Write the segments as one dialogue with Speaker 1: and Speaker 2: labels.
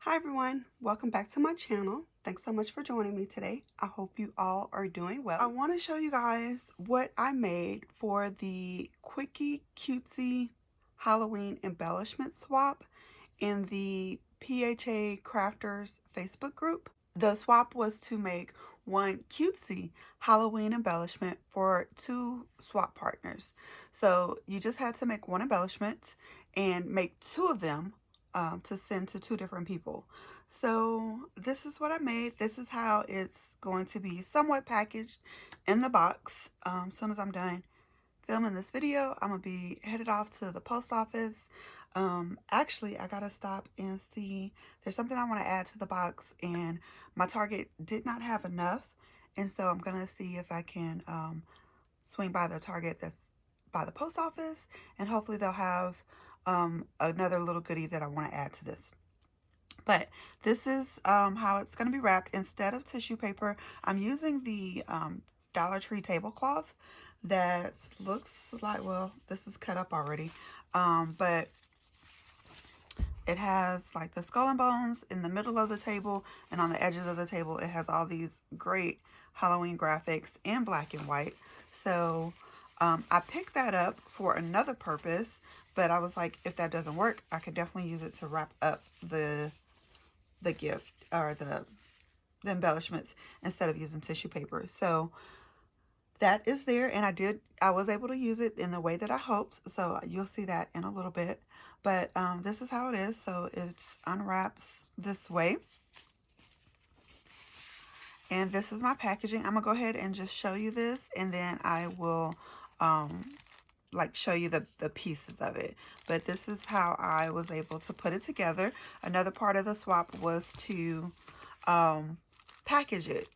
Speaker 1: Hi everyone, welcome back to my channel. Thanks so much for joining me today. I hope you all are doing well. I want to show you guys what I made for the Quicky Cutesy Halloween embellishment swap in the PHA Crafters Facebook group. The swap was to make one cutesy Halloween embellishment for two swap partners. So you just had to make one embellishment and make two of them to send to two different people. So this is what I made. This is how it's going to be somewhat packaged in the box. As soon as I'm done filming this video, I'm gonna be headed off to the post office. Actually, I gotta stop and see. There's something I want to add to the box, and my Target did not have enough, and so I'm gonna see if I can swing by the Target that's by the post office, and hopefully they'll have another little goodie that I want to add to this. But this is how it's going to be wrapped. Instead of tissue paper, I'm using the Dollar Tree tablecloth that looks like, well, this is cut up already, but it has like the skull and bones in the middle of the table, and on the edges of the table it has all these great Halloween graphics in black and white. So I picked that up for another purpose, but I was like, if that doesn't work, I could definitely use it to wrap up the gift or the embellishments instead of using tissue paper. So that is there, and I was able to use it in the way that I hoped, so you'll see that in a little bit. But this is how it is. So it unwraps this way, and this is my packaging. I'm gonna go ahead and just show you this, and then I will like show you the pieces of it. But this is how I was able to put it together. Another part of the swap was to package it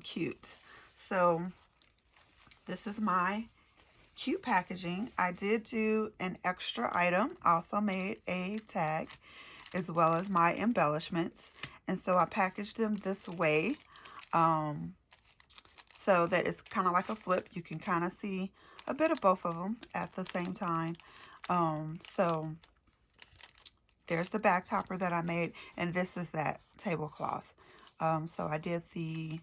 Speaker 1: cute. So this is my cute packaging. I did do an extra item. I also made a tag as well as my embellishments, and so I packaged them this way so that it's kind of like a flip. You can kind of see a bit of both of them at the same time. So there's the back topper that I made, and this is that tablecloth. So I did the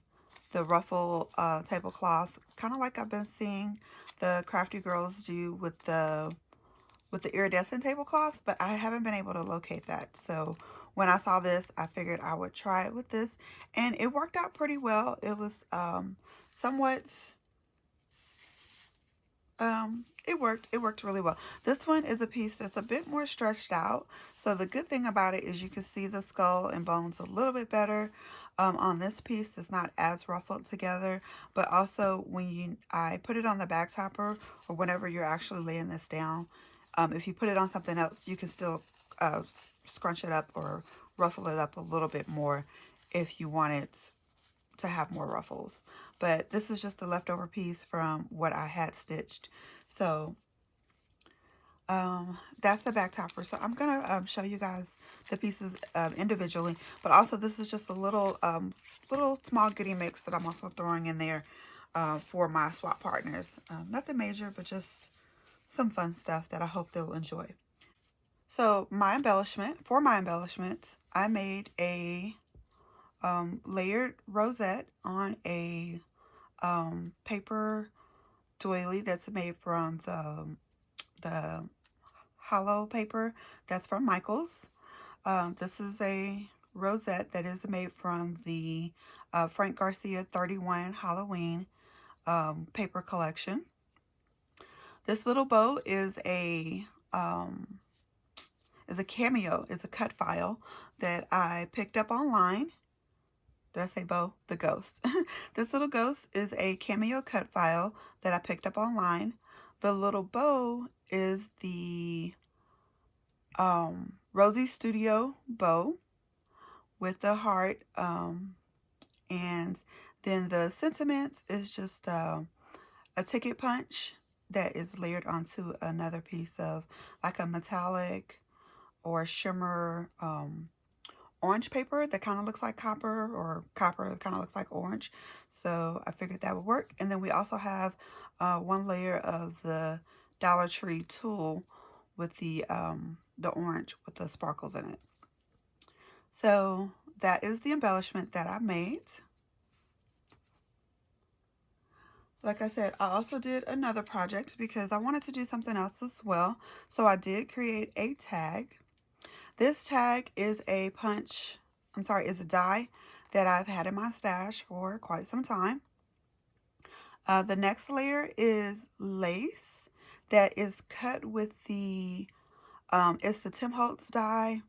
Speaker 1: ruffle tablecloth, kind of like I've been seeing the crafty girls do with the iridescent tablecloth, but I haven't been able to locate that. So when I saw this, I figured I would try it with this, and it worked out pretty well. It was somewhat it worked really well. This one is a piece that's a bit more stretched out, so the good thing about it is you can see the skull and bones a little bit better on this piece. It's not as ruffled together, but also when I put it on the back topper, or whenever you're actually laying this down, if you put it on something else, you can still scrunch it up or ruffle it up a little bit more if you want it to have more ruffles. But this is just the leftover piece from what I had stitched. So that's the back topper. So I'm gonna show you guys the pieces individually, but also this is just a little small goodie mix that I'm also throwing in there for my swap partners. Nothing major, but just some fun stuff that I hope they'll enjoy. So for my embellishment, I made a layered rosette on a paper doily that's made from the hollow paper that's from Michaels. This is a rosette that is made from the Frank Garcia 31 Halloween paper collection. This little bow is a cameo, is a cut file that I picked up online. Did I say bow? The ghost. This little ghost is a cameo cut file that I picked up online. The little bow is the Rosie Studio bow with the heart. And then the sentiments is just a ticket punch that is layered onto another piece of like a metallic or shimmer orange paper that kind of looks like copper, or copper that kind of looks like orange. So I figured that would work. And then we also have one layer of the Dollar Tree tulle with the orange with the sparkles in it. So that is the embellishment that I made. Like I said, I also did another project because I wanted to do something else as well. So I did create a tag. This tag is a is a die that I've had in my stash for quite some time. The next layer is lace that is cut with the, it's the Tim Holtz die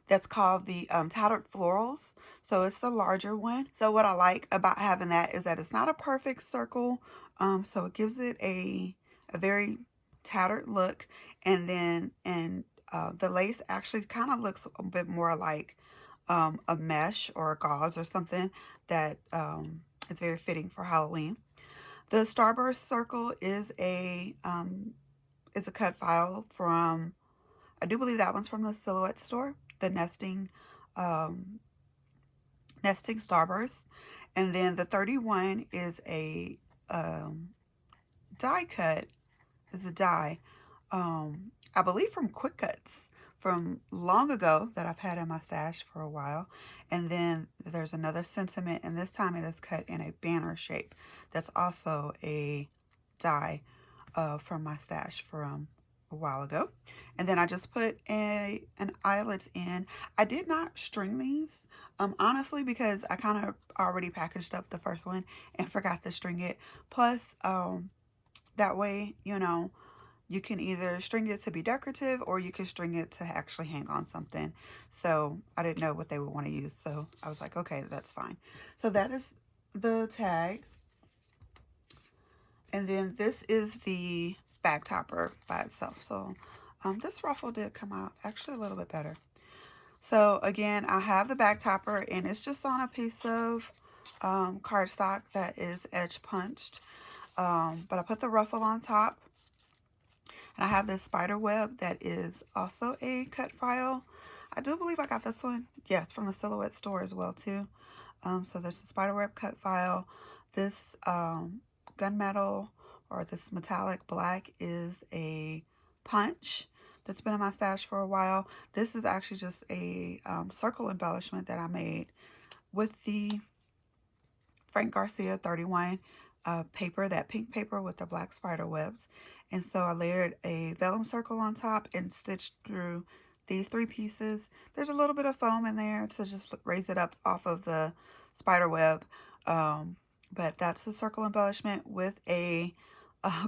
Speaker 1: that's called the Tattered Florals. So it's the larger one. So what I like about having that is that it's not a perfect circle. So it gives it a very tattered look. And then, the lace actually kind of looks a bit more like a mesh or a gauze or something that is very fitting for Halloween. The Starburst circle is a cut file from, I do believe that one's from the Silhouette store, the nesting Starburst. And then the 31 is a die cut, is a die, I believe from Quick Cuts from long ago that I've had in my stash for a while. And then there's another sentiment, and this time it is cut in a banner shape. That's also a die from my stash from a while ago. And then I just put an eyelet in. I did not string these, honestly, because I kind of already packaged up the first one and forgot to string it. Plus, that way, you know, you can either string it to be decorative or you can string it to actually hang on something. So I didn't know what they would want to use. So I was like, okay, that's fine. So that is the tag. And then this is the back topper by itself. So this ruffle did come out actually a little bit better. So again, I have the back topper and it's just on a piece of cardstock that is edge punched. But I put the ruffle on top. And I have this spider web that is also a cut file. I do believe I got this one, yes, from the Silhouette store as well too. So there's a spider web cut file. This gunmetal, or this metallic black, is a punch that's been in my stash for a while. This is actually just a circle embellishment that I made with the Frank Garcia 31 paper, that pink paper with the black spider webs. And so I layered a vellum circle on top and stitched through these 3 pieces. There's a little bit of foam in there to just raise it up off of the spider web. But that's the circle embellishment with a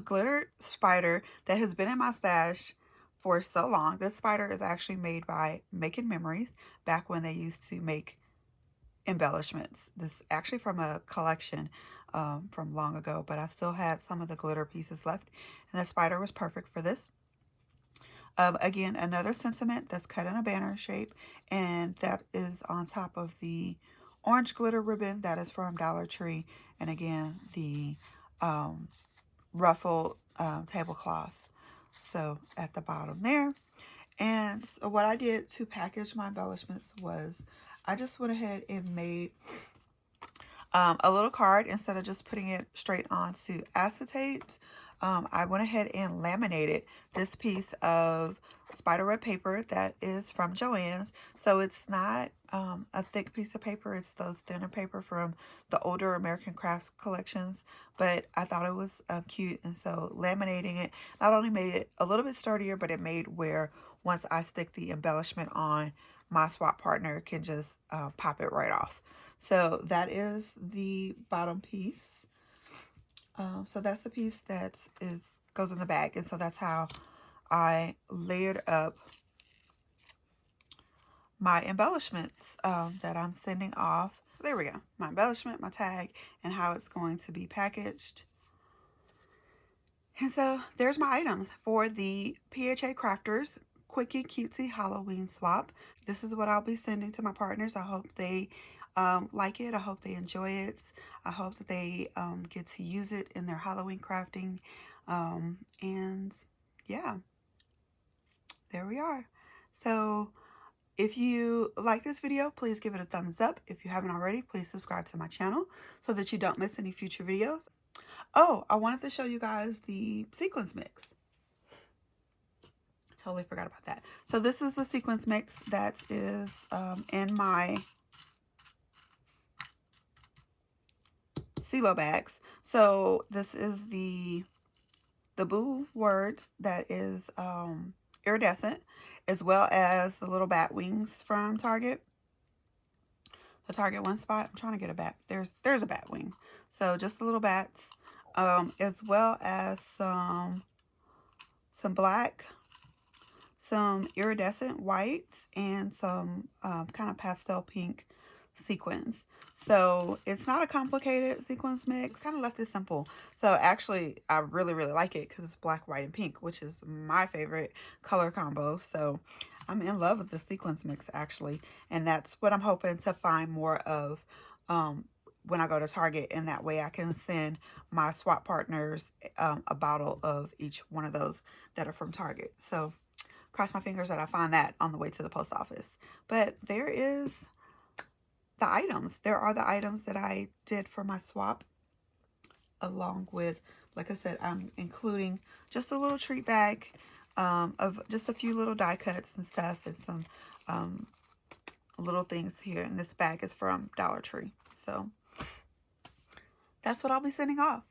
Speaker 1: glittered spider that has been in my stash for so long. This spider is actually made by Making Memories, back when they used to make embellishments. This actually from a collection from long ago, but I still had some of the glitter pieces left, and the spider was perfect for this. Again, another sentiment that's cut in a banner shape, and that is on top of the orange glitter ribbon that is from Dollar Tree, and again the ruffled tablecloth, so at the bottom there. And so what I did to package my embellishments was I just went ahead and made a little card. Instead of just putting it straight onto acetate, I went ahead and laminated this piece of spiderweb paper that is from Joann's. So it's not a thick piece of paper. It's those thinner paper from the older American Crafts collections. But I thought it was cute, and so laminating it not only made it a little bit sturdier, but it made where once I stick the embellishment on, my swap partner can just pop it right off. So that is the bottom piece. So that's the piece that goes in the bag. And so that's how I layered up my embellishments that I'm sending off. So there we go. My embellishment, my tag, and how it's going to be packaged. And so there's my items for the PHA Crafters Quicky Cutesy Halloween Swap. This is what I'll be sending to my partners. I hope they like it. I hope they enjoy it. I hope that they get to use it in their Halloween crafting. And yeah, there we are. So if you like this video, please give it a thumbs up. If you haven't already, please subscribe to my channel so that you don't miss any future videos. Oh, I wanted to show you guys the sequins mix. totally forgot about that. So this is the sequence mix that is in my CeeLo bags. So this is the Boo Words that is iridescent, as well as the little bat wings from Target. The Target one spot. I'm trying to get a bat. There's a bat wing. So just the little bats, as well as some black, some iridescent whites, and some kind of pastel pink sequins. So it's not a complicated sequence mix. Kind of left it simple. So actually, I really like it because it's black, white, and pink, which is my favorite color combo. So I'm in love with the sequence mix actually, and that's what I'm hoping to find more of when I go to Target, and that way I can send my swap partners a bottle of each one of those that are from Target. So cross my fingers that I find that on the way to the post office. But there is the items. There are the items that I did for my swap, along with, like I said, I'm including just a little treat bag of just a few little die cuts and stuff, and some little things here. And this bag is from Dollar Tree. So that's what I'll be sending off.